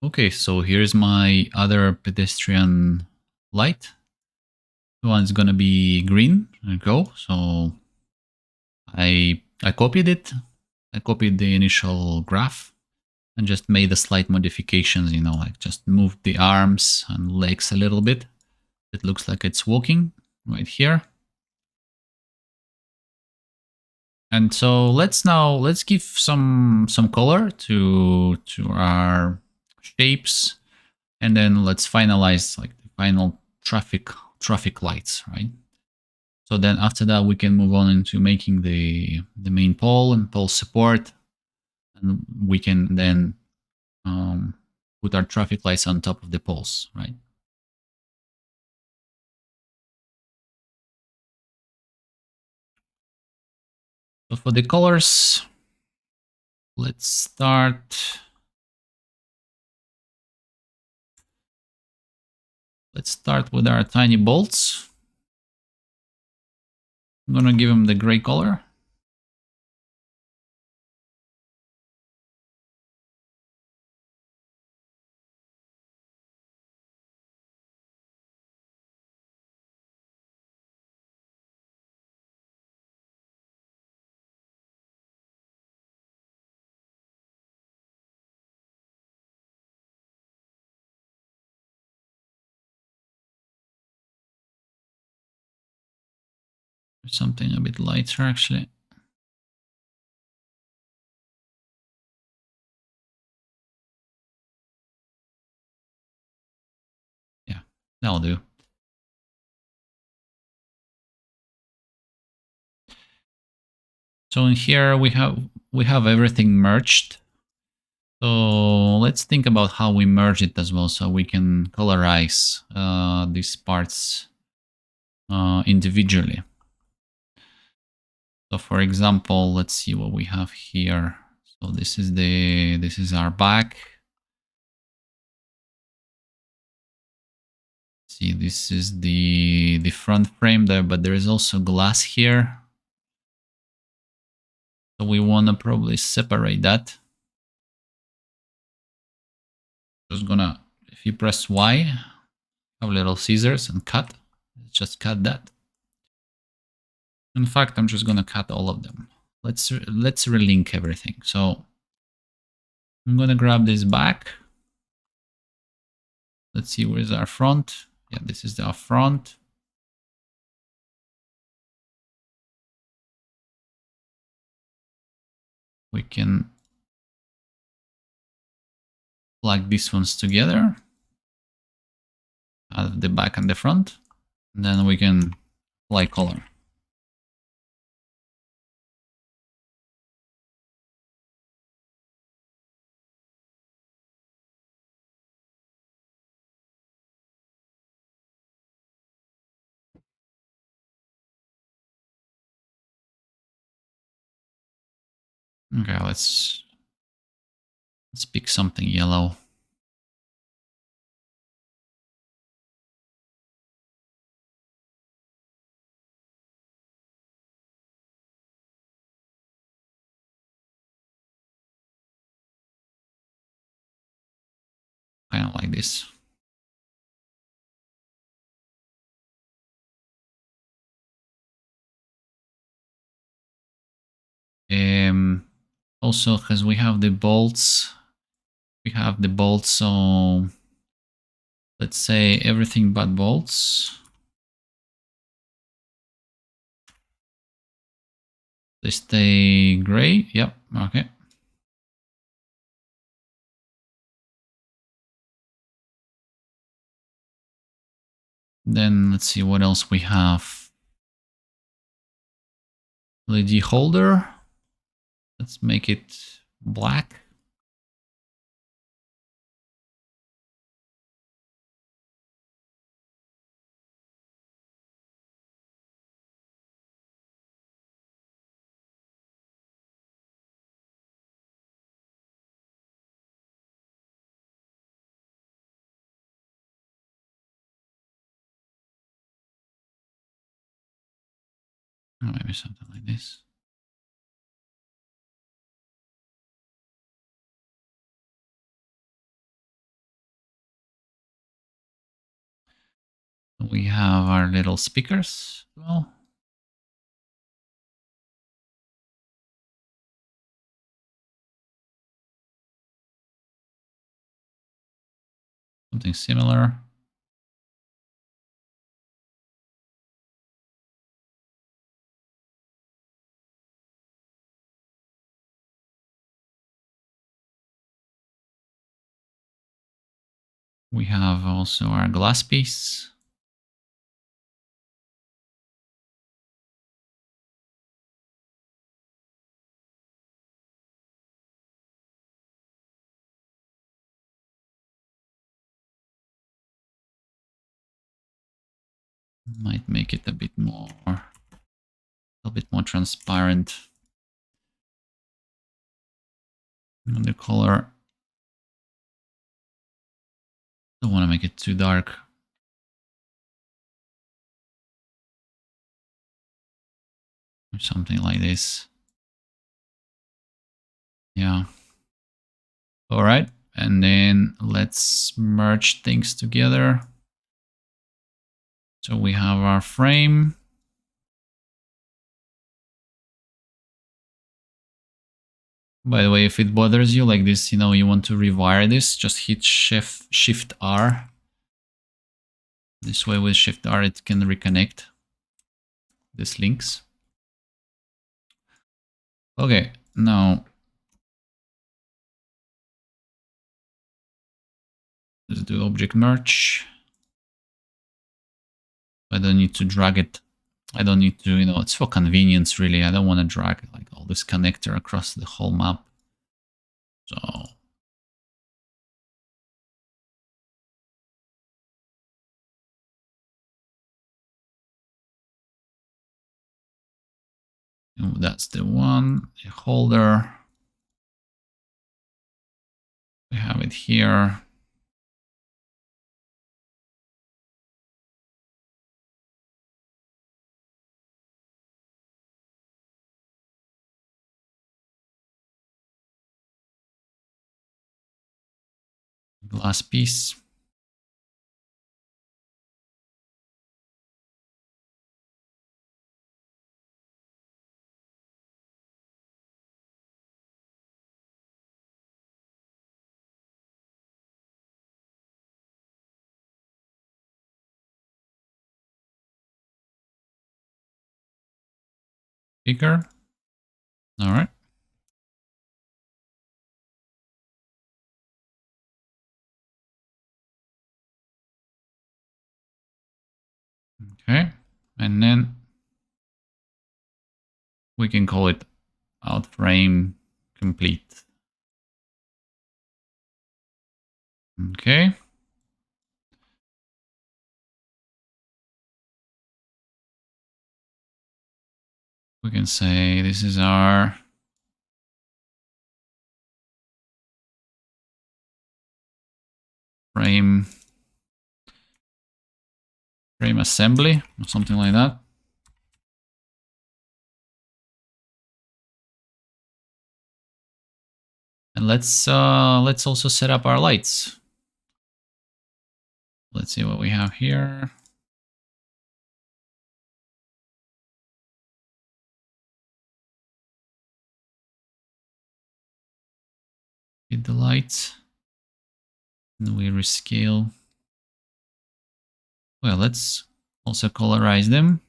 Okay, so here's my other pedestrian light. The one's gonna be green. There you go. So I copied it. I copied the initial graph and just made the slight modifications, like just moved the arms and legs a little bit. It looks like it's walking right here. And so let's give some color to our shapes, and then let's finalize like the final traffic lights, right? So then after that we can move on into making the main pole and pole support, and we can then um, put our traffic lights on top of the poles, right? So for the colors, let's start. Let's start with our tiny bolts. I'm gonna give them the gray color. Something a bit lighter, actually. Yeah, that'll do. So in here we have everything merged. So let's think about how we merge it as well, so we can colorize these parts individually. So for example, let's see what we have here. So this is our back. See, this is the front frame there, but there is also glass here. So we want to probably separate that. Just gonna, if you press Y, have little scissors and cut. Just cut that. In fact, I'm just gonna cut all of them. Let's relink everything. So I'm gonna grab this back. Let's see, where's our front? Yeah, this is our front. We can plug these ones together, the back and the front, and then we can apply color. Okay, let's pick something yellow. Kind of like this. Also, because we have the bolts, so let's say everything but bolts. They stay gray. Yep. Okay. Then let's see what else we have. LED holder. Let's make it black. Or maybe something like this. We have our little speakers as well. Something similar. We have also our glass piece. Might make it a bit more transparent. And the color, don't want to make it too dark. Or something like this. Yeah. All right. And then let's merge things together. So we have our frame. By the way, if it bothers you like this, you know, you want to rewire this, just hit Shift R. This way with Shift R, it can reconnect these links. Okay, now let's do object merge. I don't need to drag it. I don't need to, you know, it's for convenience really. I don't want to drag like all this connector across the whole map. So that's the one, the holder. We have it here. Glass piece. Bigger. All right. Okay. And then we can call it out frame complete. Okay. We can say this is our frame assembly or something like that. And let's also set up our lights. Let's see what we have here. Hit the lights. And we rescale. Well, let's also colorize them.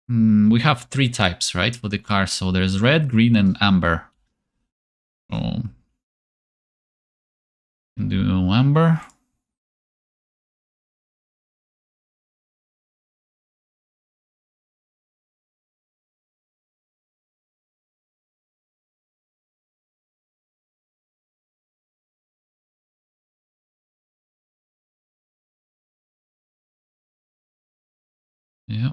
We have 3 types, right, for the car. So there's red, green, and amber. So can do amber. Yeah,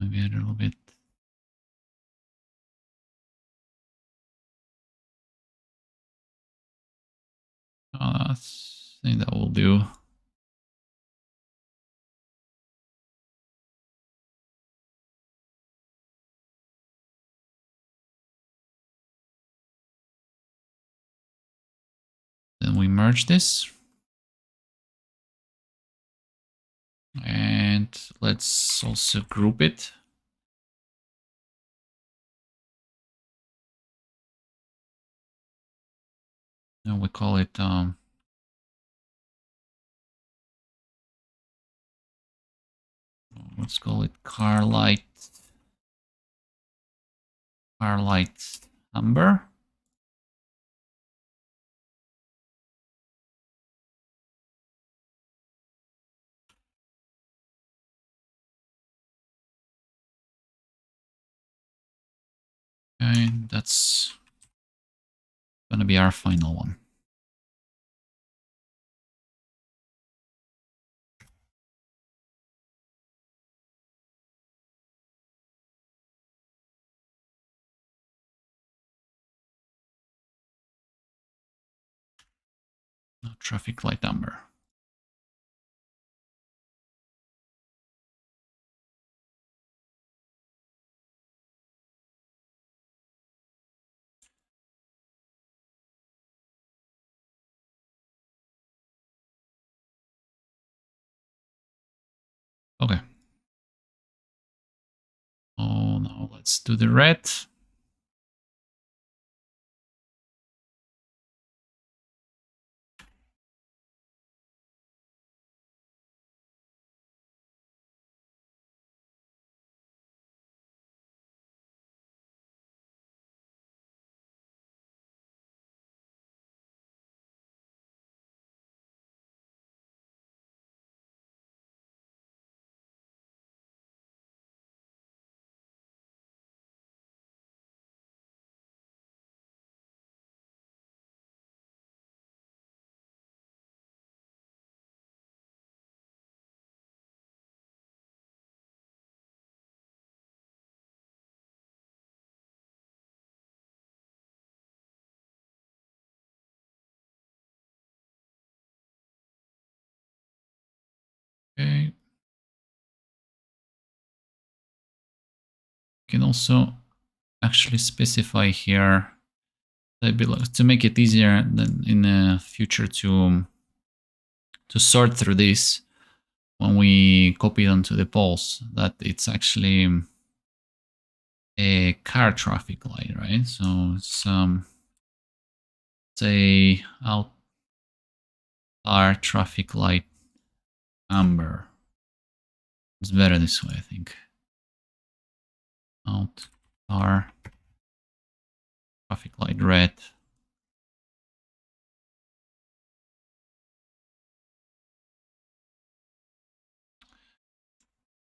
maybe a little bit. I think that will do. Then we merge this. And let's also group it. And we call it let's call it car light number. Okay, that's gonna be our final one. Traffic light number. Okay. Oh, now let's do the red. Okay. You can also actually specify here to make it easier than in the future to sort through this when we copy it onto the poles, that it's actually a car traffic light, right? So it's say out car traffic light amber. It's better this way, I think. Out car traffic light red.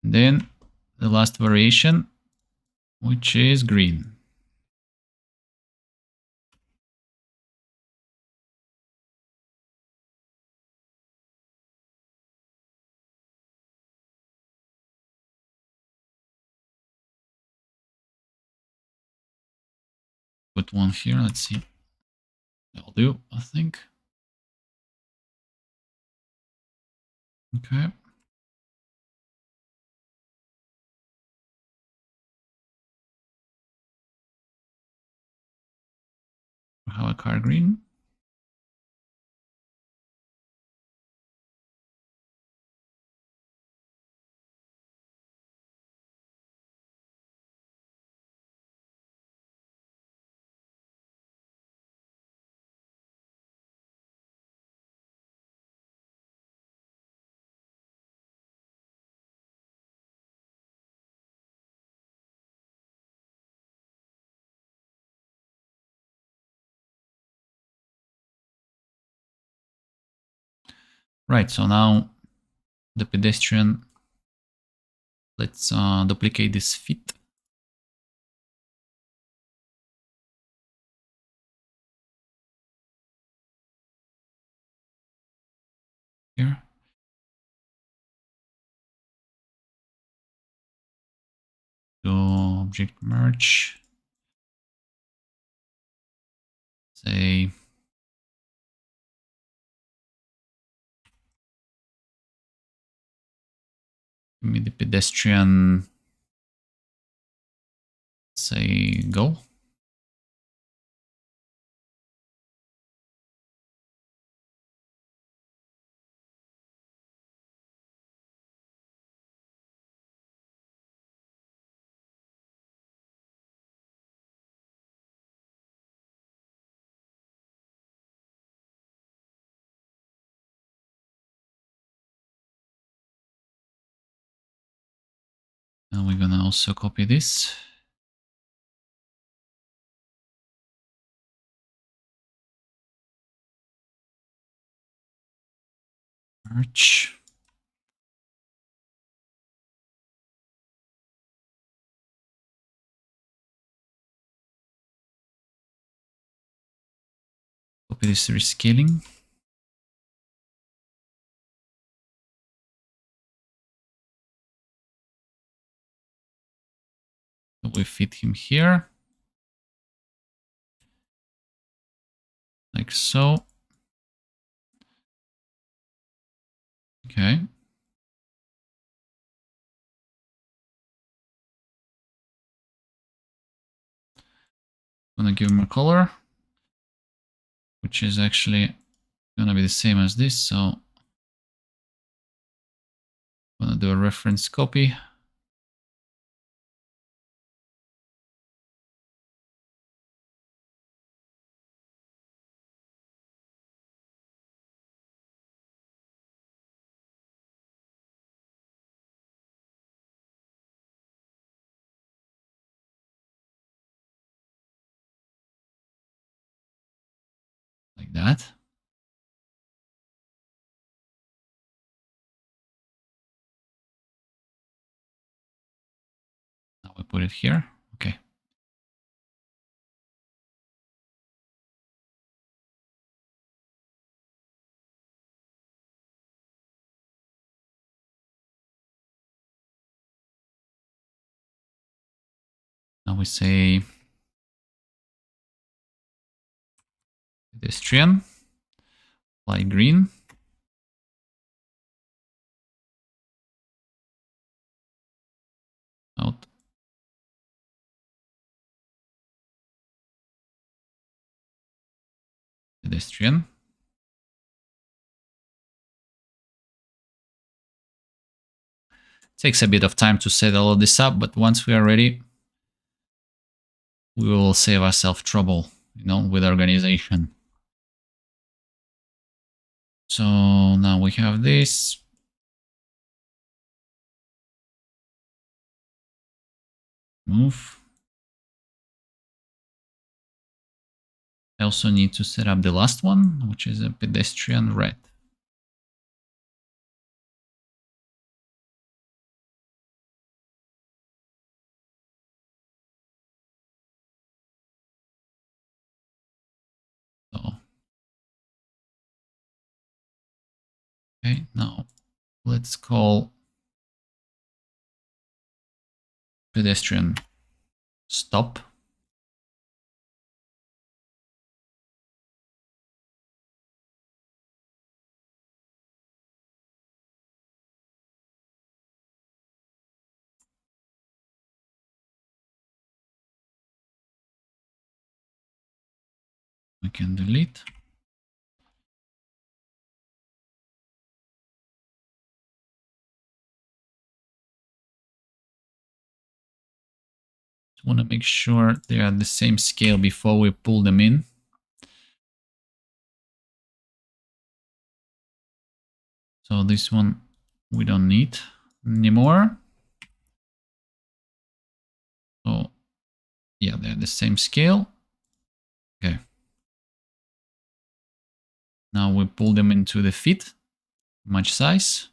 And then the last variation, which is green. Put one here, let's see. That'll do, I think. Okay. We have a car green. Right, so now the pedestrian, let's duplicate this fit. Here. Go object merge. Say give me the pedestrian. Say go. Now we're gonna also copy this. Merge. Copy this rescaling. So we fit him here. Like so. Okay. I'm gonna give him a color, which is actually gonna be the same as this. So I'm gonna do a reference copy. Like that. Now we put it here. Okay. Now we say pedestrian, light green. Out. Pedestrian. Takes a bit of time to set all of this up, but once we are ready, we will save ourselves trouble, with organization. So now we have this. Move. I also need to set up the last one, which is a pedestrian red. So, okay, now let's call pedestrian stop. We can delete. Just want to make sure they are the same scale before we pull them in. So this one we don't need anymore. So yeah, they're the same scale. Okay. Now we pull them into the fit, match size,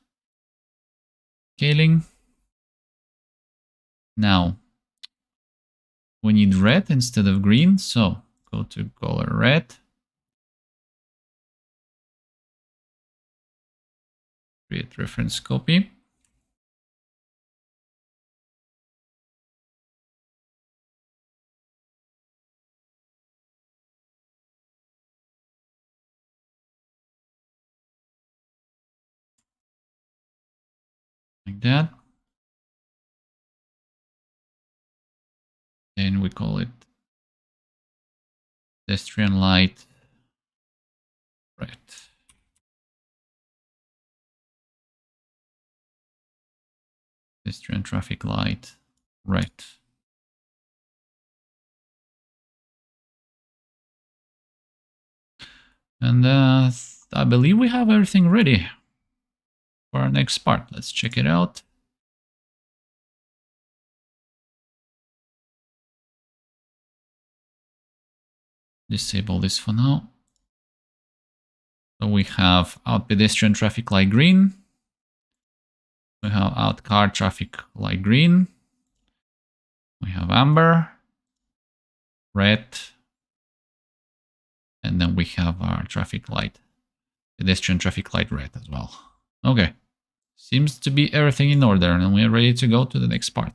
scaling. Now we need red instead of green, so go to color red. Create reference copy. Like that. Then we call it pedestrian light red. Pedestrian traffic light red. And I believe we have everything ready for our next part. Let's check it out. Disable this for now. So we have out pedestrian traffic light green. We have out car traffic light green. We have amber, red, and then we have our traffic light, pedestrian traffic light red as well. Okay, seems to be everything in order, and we're ready to go to the next part.